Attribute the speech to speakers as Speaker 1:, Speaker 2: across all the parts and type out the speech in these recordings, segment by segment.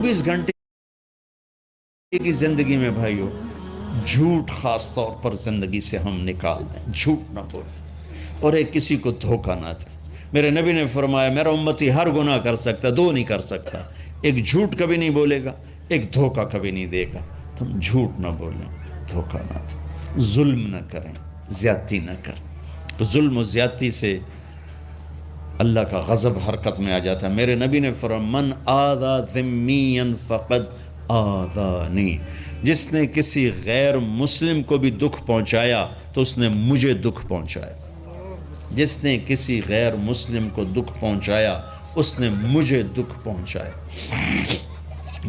Speaker 1: 24 گھنٹے کی زندگی میں بھائیو جھوٹ خاص طور پر زندگی سے ہم نکال دیں، جھوٹ نہ بولیں اور ایک کسی کو دھوکہ نہ دیں۔ میرے نبی نے فرمایا میرا امتی ہر گناہ کر سکتا، دو نہیں کر سکتا، ایک جھوٹ کبھی نہیں بولے گا، ایک دھوکہ کبھی نہیں دے گا۔ تم جھوٹ نہ بولیں، دھوکہ نہ دیں، ظلم نہ کریں، زیادتی نہ کریں۔ تو ظلم و زیادتی سے اللہ کا غضب حرکت میں آ جاتا ہے۔ میرے نبی نے فرمایا من آذا ذمیا فقد آذانی، جس نے کسی غیر مسلم کو بھی دکھ پہنچایا تو اس نے مجھے دکھ پہنچایا۔ جس نے کسی غیر مسلم کو دکھ پہنچایا اس نے مجھے دکھ پہنچایا۔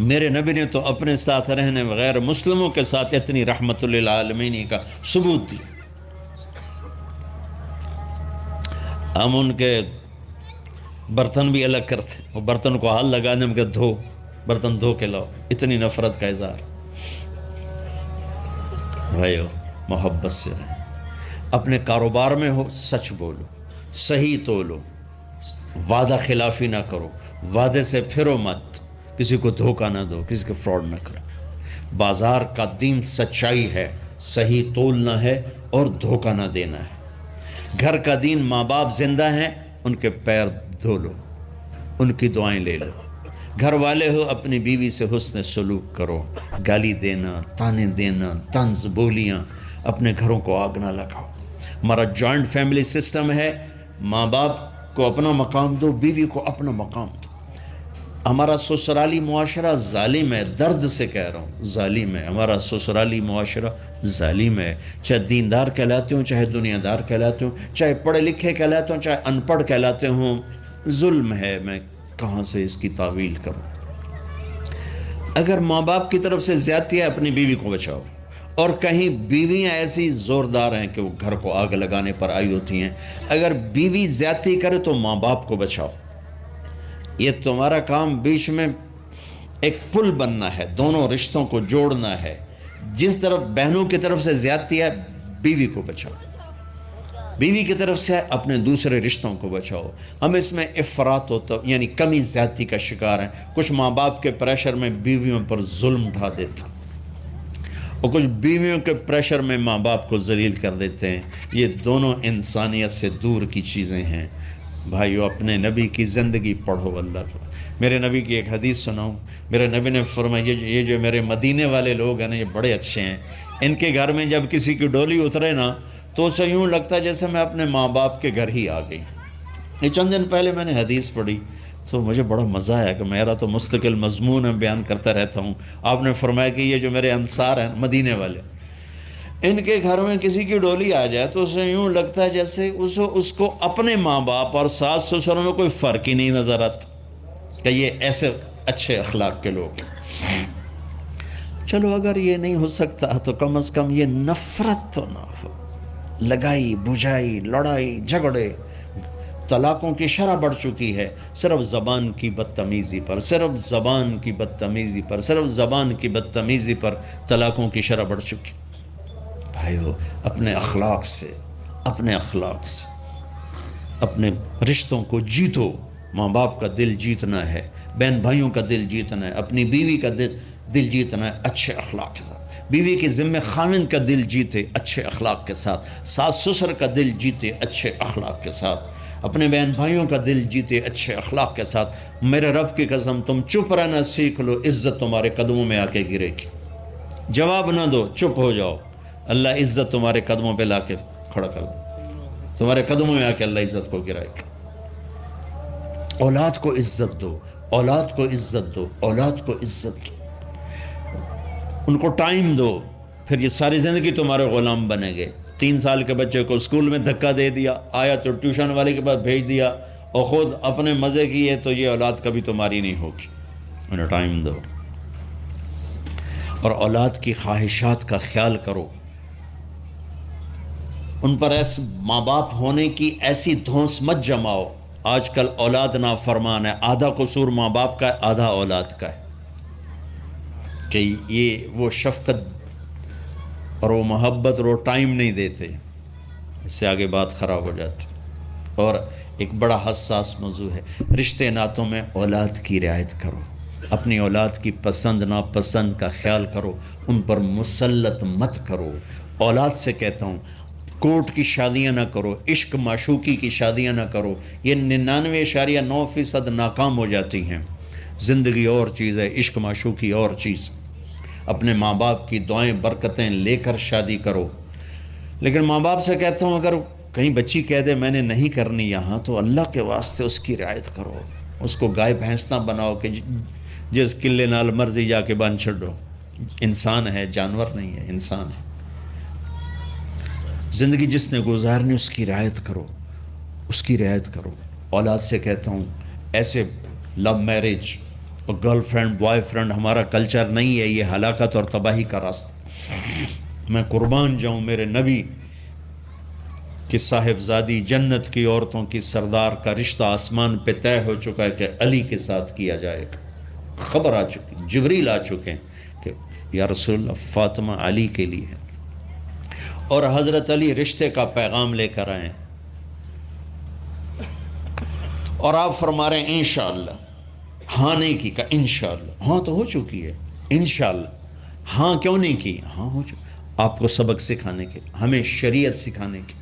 Speaker 1: میرے نبی نے تو اپنے ساتھ رہنے غیر مسلموں کے ساتھ اتنی رحمت للعالمین کا ثبوت دیا۔ ہم ان کے برتن بھی الگ کرتے، وہ برتن کو ہاتھ لگانے میں کہ دھو، برتن دھو کے لاؤ، اتنی نفرت کا اظہار۔ بھائیو محبت سے رہیں، اپنے کاروبار میں ہو سچ بولو، صحیح تولو، وعدہ خلافی نہ کرو، وعدے سے پھرو مت، کسی کو دھوکہ نہ دو، کسی کو فراڈ نہ کرو۔ بازار کا دین سچائی ہے، صحیح تولنا ہے اور دھوکہ نہ دینا ہے۔ گھر کا دین ماں باپ زندہ ہیں، ان کے پیر دھو لو، ان کی دعائیں لے لو۔ گھر والے ہو اپنی بیوی سے حسن سلوک کرو، گالی دینا، تانے دینا، طنز بولیاں، اپنے گھروں کو آگ نہ لگاؤ۔ ہمارا جوائنٹ فیملی سسٹم ہے، ماں باپ کو اپنا مقام دو، بیوی کو اپنا مقام دو۔ ہمارا سسرالی معاشرہ ظالم ہے، درد سے کہہ رہا ہوں، ظالم ہے ہمارا سسرالی معاشرہ، ظالم ہے۔ چاہے دیندار کہلاتے ہوں، چاہے دنیا دار کہلاتے ہوں، چاہے پڑھے لکھے کہلاتے ہوں، چاہے ان پڑھ کہلاتے ہوں، ظلم ہے۔ میں کہاں سے اس کی تعویل کروں؟ اگر ماں باپ کی طرف سے زیادتی ہے اپنی بیوی کو بچاؤ، اور کہیں بیویاں ایسی زوردار ہیں کہ وہ گھر کو آگ لگانے پر آئی ہوتی ہیں، اگر بیوی زیادتی کرے تو ماں باپ کو بچاؤ۔ یہ تمہارا کام بیچ میں ایک پل بننا ہے، دونوں رشتوں کو جوڑنا ہے۔ جس طرف بہنوں کی طرف سے زیادتی ہے بیوی کو بچاؤ، بیوی کی طرف سے اپنے دوسرے رشتوں کو بچاؤ۔ ہم اس میں افراط ہوتا یعنی کمی زیادتی کا شکار ہیں۔ کچھ ماں باپ کے پریشر میں بیویوں پر ظلم ڈھا دیتے ہیں، اور کچھ بیویوں کے پریشر میں ماں باپ کو ذلیل کر دیتے ہیں۔ یہ دونوں انسانیت سے دور کی چیزیں ہیں۔ بھائیو اپنے نبی کی زندگی پڑھو اللہ کو۔ میرے نبی کی ایک حدیث سناؤں، میرے نبی نے فرمایا یہ جو میرے مدینے والے لوگ ہیں نا، یہ بڑے اچھے ہیں۔ ان کے گھر میں جب کسی کی ڈولی اترے نا تو اسے یوں لگتا ہے جیسے میں اپنے ماں باپ کے گھر ہی آ گئی۔ یہ چند دن پہلے میں نے حدیث پڑھی تو مجھے بڑا مزہ آیا کہ میرا تو مستقل مضمون ہے، بیان کرتا رہتا ہوں۔ آپ نے فرمایا کہ یہ جو میرے انصار ہیں مدینے والے، ان کے گھر میں کسی کی ڈولی آ جائے تو اسے یوں لگتا ہے جیسے اس کو اپنے ماں باپ اور ساس سسروں میں کوئی فرق ہی نہیں نظر آتا، کہ یہ ایسے اچھے اخلاق کے لوگ ہیں۔ چلو اگر یہ نہیں ہو سکتا تو کم از کم یہ نفرت تو نہ ہو، لگائی بجھائی، لڑائی جھگڑے۔ طلاقوں کی شرح بڑھ چکی ہے صرف زبان کی بدتمیزی پر، صرف زبان کی بدتمیزی پر، صرف زبان کی بدتمیزی پر طلاقوں کی شرح بڑھ چکی۔ بھائیو اپنے اخلاق سے، اپنے اخلاق سے اپنے رشتوں کو جیتو۔ ماں باپ کا دل جیتنا ہے، بہن بھائیوں کا دل جیتنا ہے، اپنی بیوی کا دل جیتنا ہے اچھے اخلاق کے ساتھ۔ بیوی کے ذمہ خاوند کا دل جیتے اچھے اخلاق کے ساتھ، ساس سسر کا دل جیتے اچھے اخلاق کے ساتھ، اپنے بہن بھائیوں کا دل جیتے اچھے اخلاق کے ساتھ۔ میرے رب کی قسم تم چپ رہنا سیکھ لو، عزت تمہارے قدموں میں آ کے گرے گی۔ جواب نہ دو، چپ ہو جاؤ، اللہ عزت تمہارے قدموں پہ لا کے کھڑا کر دو، تمہارے قدموں میں آ کے اللہ عزت کو گرائے گا۔ اولاد کو عزت دو، اولاد کو عزت دو، اولاد کو عزت دو، ان کو ٹائم دو، پھر یہ ساری زندگی تمہارے غلام بنیں گے۔ 3 سال کے بچے کو اسکول میں دھکا دے دیا، آیا تو ٹیوشن والے کے پاس بھیج دیا، اور خود اپنے مزے کیے، تو یہ اولاد کبھی تمہاری نہیں ہوگی۔ انہیں ٹائم دو، اور اولاد کی خواہشات کا خیال کرو۔ ان پر ایسے ماں باپ ہونے کی ایسی دھونس مت جماؤ۔ آج کل اولاد نافرمان ہے، آدھا قصور ماں باپ کا ہے، آدھا اولاد کا ہے، کہ یہ وہ شفقت اور وہ محبت اور وہ ٹائم نہیں دیتے، اس سے آگے بات خراب ہو جاتی۔ اور ایک بڑا حساس موضوع ہے، رشتے ناتوں میں اولاد کی رعایت کرو۔ اپنی اولاد کی پسند ناپسند کا خیال کرو، ان پر مسلط مت کرو۔ اولاد سے کہتا ہوں کورٹ کی شادیاں نہ کرو، عشق معشوقی کی شادیاں نہ کرو، یہ 99.9% ناکام ہو جاتی ہیں۔ زندگی اور چیز ہے، عشق معشوقی اور چیز۔ اپنے ماں باپ کی دعائیں برکتیں لے کر شادی کرو۔ لیکن ماں باپ سے کہتا ہوں اگر کہیں بچی کہہ دے میں نے نہیں کرنی یہاں، تو اللہ کے واسطے اس کی رعایت کرو، اس کو گائے بھینس نہ بناؤ کہ جس قلے نال مرضی جا کے بن چھڑو۔ انسان ہے، جانور نہیں ہے، انسان ہے۔ زندگی جس نے گزارنی اس کی رعایت کرو، اس کی رعایت کرو۔ اولاد سے کہتا ہوں ایسے لو میرج اور گرل فرینڈ بوائے فرینڈ ہمارا کلچر نہیں ہے، یہ ہلاکت اور تباہی کا راستہ۔ میں قربان جاؤں میرے نبی کہ صاحبزادی جنت کی عورتوں کی سردار کا رشتہ آسمان پہ طے ہو چکا ہے کہ علی کے ساتھ کیا جائے گا۔ خبر آ چکی، جبریل آ چکے ہیں کہ یا رسول اللہ فاطمہ علی کے لیے ہے، اور حضرت علی رشتے کا پیغام لے کر آئے ہیں، اور آپ فرما رہے ہیں انشاءاللہ۔ ہاں نہیں کی، کہا انشاءاللہ۔ ہاں تو ہو چکی ہے، انشاءاللہ۔ ہاں کیوں نہیں کی؟ ہاں ہو چکی۔ آپ کو سبق سکھانے کے، ہمیں شریعت سکھانے کے۔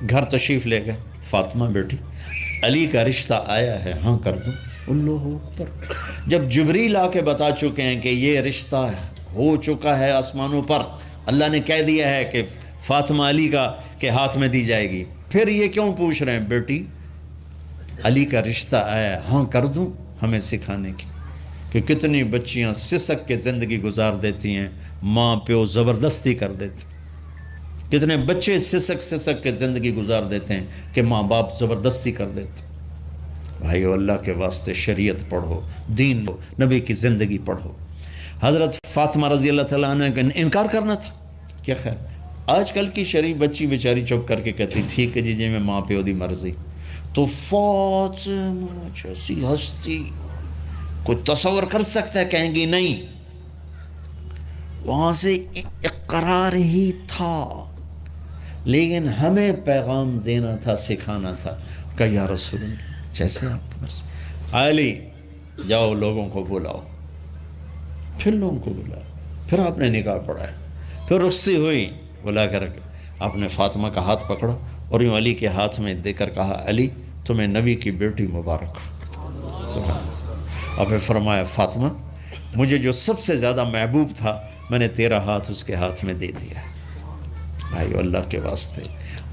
Speaker 1: گھر تشریف لے گئے، فاطمہ بیٹی علی کا رشتہ آیا ہے، ہاں کر دوں۔ اللہ اکبر۔ جب جبریل آ کے بتا چکے ہیں کہ یہ رشتہ ہو چکا ہے آسمانوں پر، اللہ نے کہہ دیا ہے کہ فاطمہ علی کا کے ہاتھ میں دی جائے گی، پھر یہ کیوں پوچھ رہے ہیں بیٹی علی کا رشتہ آیا ہے، ہاں کر دوں؟ ہمیں سکھانے کی کہ کتنی بچیاں سسک کے زندگی گزار دیتی ہیں، ماں پیو زبردستی کر دیتے، کتنے بچے سسک کے زندگی گزار دیتے ہیں کہ ماں باپ زبردستی کر دیتے۔ بھائیو اللہ کے واسطے شریعت پڑھو، دین پڑھو، نبی کی زندگی پڑھو۔ حضرت فاطمہ رضی اللہ تعالیٰ عنہ کا انکار کرنا تھا، کیا خیر آج کل کی شریف بچی بیچاری چپ کر کے کہتی ٹھیک ہے جی میں ماں پیو دی مرضی۔ تو فاطمہ جیسی ہستی کوئی تصور کر سکتا ہے؟ کہیں گی نہیں، وہاں سے اقرار ہی تھا، لیکن ہمیں پیغام دینا تھا، سکھانا تھا کہ یا رسول اللہ جیسے آپ بس علی جاؤ لوگوں کو بلاؤ، پھر لوگوں کو بلاؤ، پھر آپ نے نکاح پڑھایا، پھر رخصتی ہوئی، بلا کر آپ نے فاطمہ کا ہاتھ پکڑا اور یوں علی کے ہاتھ میں دے کر کہا علی تمہیں نبی کی بیٹی مبارک ہو۔ اور پھر فرمایا فاطمہ مجھے جو سب سے زیادہ محبوب تھا میں نے تیرا ہاتھ اس کے ہاتھ میں دے دیا۔ بھائی اللہ کے واسطے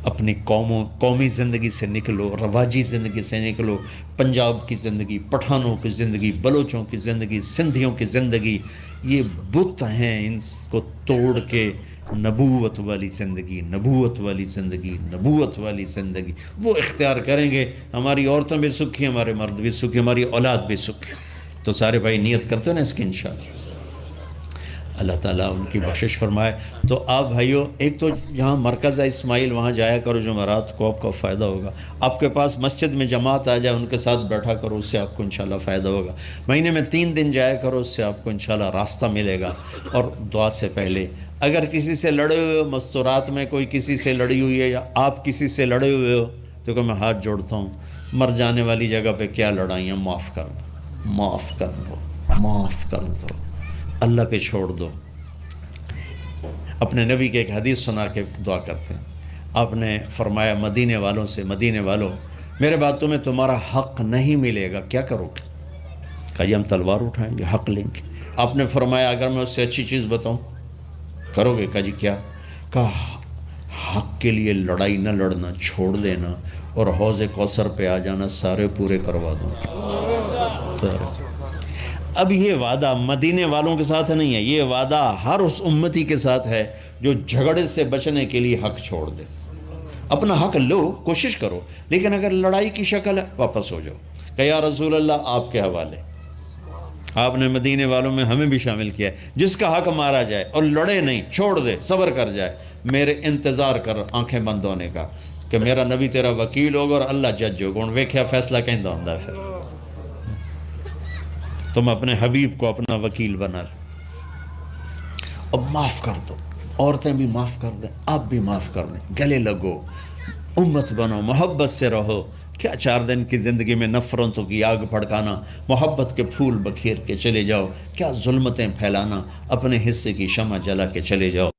Speaker 1: اپنی قومی زندگی سے نکلو، رواجی زندگی سے نکلو، پنجاب کی زندگی، پٹھانوں کی زندگی، بلوچوں کی زندگی، سندھیوں کی زندگی، یہ بت ہیں، ان کو توڑ کے نبوت والی زندگی، نبوت والی زندگی، نبوت والی زندگی وہ اختیار کریں گے، ہماری عورتیں بھی سکھی، ہمارے مرد بھی سکھی، ہماری اولاد بھی سکھی۔ تو سارے بھائی نیت کرتے ہیں نا اس کی انشاءاللہ اللہ تعالیٰ ان کی بخشش فرمائے۔ تو آپ بھائیو ایک تو جہاں مرکز ہے اسماعیل وہاں جایا کرو، جمعرات کو آپ کا فائدہ ہوگا۔ آپ کے پاس مسجد میں جماعت آ جائے ان کے ساتھ بیٹھا کرو، اس سے آپ کو انشاءاللہ فائدہ ہوگا۔ مہینے میں 3 دن جایا کرو، اس سے آپ کو انشاءاللہ راستہ ملے گا۔ اور دعا سے پہلے اگر کسی سے لڑے ہوئے ہو، مستورات میں کوئی کسی سے لڑی ہوئی ہے یا آپ کسی سے لڑے ہوئے ہو، تو کہ میں ہاتھ جوڑتا ہوں، مر جانے والی جگہ پہ کیا لڑائیاں، معاف کر دو، معاف کر دو، معاف کر دو، اللہ پہ چھوڑ دو۔ اپنے نبی کے ایک حدیث سنا کے دعا کرتے ہیں، آپ نے فرمایا مدینے والوں سے، مدینے والوں میرے بعد تمہیں تمہارا حق نہیں ملے گا، کیا کرو گے؟ کہا جی ہم تلوار اٹھائیں گے، حق لیں گے۔ آپ نے فرمایا اگر میں اس سے اچھی چیز بتاؤں کرو گے؟ کہا جی کیا؟ کہا حق کے لیے لڑائی نہ لڑنا، چھوڑ دینا اور حوض کوثر پہ آ جانا، سارے پورے کروا دوں۔ اب یہ وعدہ مدینے والوں کے ساتھ نہیں ہے، یہ وعدہ ہر اس امتی کے ساتھ ہے جو جھگڑے سے بچنے کے لیے حق چھوڑ دے۔ اپنا حق لو، کوشش کرو، لیکن اگر لڑائی کی شکل ہے واپس ہو جاؤ کہ یا رسول اللہ آپ کے حوالے۔ آپ نے مدینے والوں میں ہمیں بھی شامل کیا ہے، جس کا حق مارا جائے اور لڑے نہیں، چھوڑ دے، صبر کر جائے، میرے انتظار کر آنکھیں بند ہونے کا کہ میرا نبی تیرا وکیل ہوگا اور اللہ جج ہوگا، ان ویکھیا فیصلہ کہیں دا ہوندا ہے۔ پھر تم اپنے حبیب کو اپنا وکیل بنا لو۔ اب معاف کر دو، عورتیں بھی معاف کر دیں، آپ بھی معاف کر دیں، گلے لگو، امت بنو، محبت سے رہو، کیا 4 دن کی زندگی میں نفرتوں کی آگ بھڑکانا، محبت کے پھول بکھیر کے چلے جاؤ، کیا ظلمتیں پھیلانا، اپنے حصے کی شمع جلا کے چلے جاؤ۔